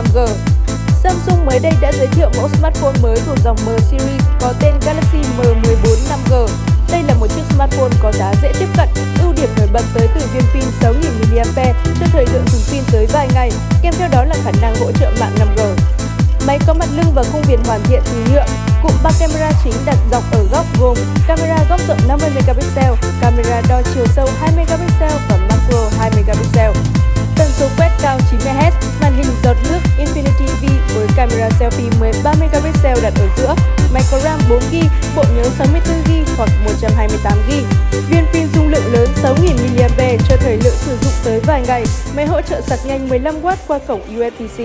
5G. Samsung mới đây đã giới thiệu mẫu smartphone mới thuộc dòng M series có tên Galaxy M14 5G. Đây là một chiếc smartphone có giá dễ tiếp cận, ưu điểm nổi bật tới từ viên pin 6000 mAh cho thời lượng dùng pin tới vài ngày, kèm theo đó là khả năng hỗ trợ mạng 5G. Máy có mặt lưng và khung viền hoàn thiện từ nhựa. Cụm 3 camera chính đặt dọc ở góc gồm camera góc rộng 50 megapixel, camera đo chiều sâu 2 megapixel và macro 2 megapixel. Tần số quét cao 90 Hz, màn hình giọt nước Infinity V với camera selfie 13 megapixel đặt ở giữa, máy có RAM 4GB, bộ nhớ 64GB hoặc 128GB. Viên pin dung lượng lớn 6000 mAh cho thời lượng sử dụng tới vài ngày. Máy hỗ trợ sạc nhanh 15W qua cổng USB-C.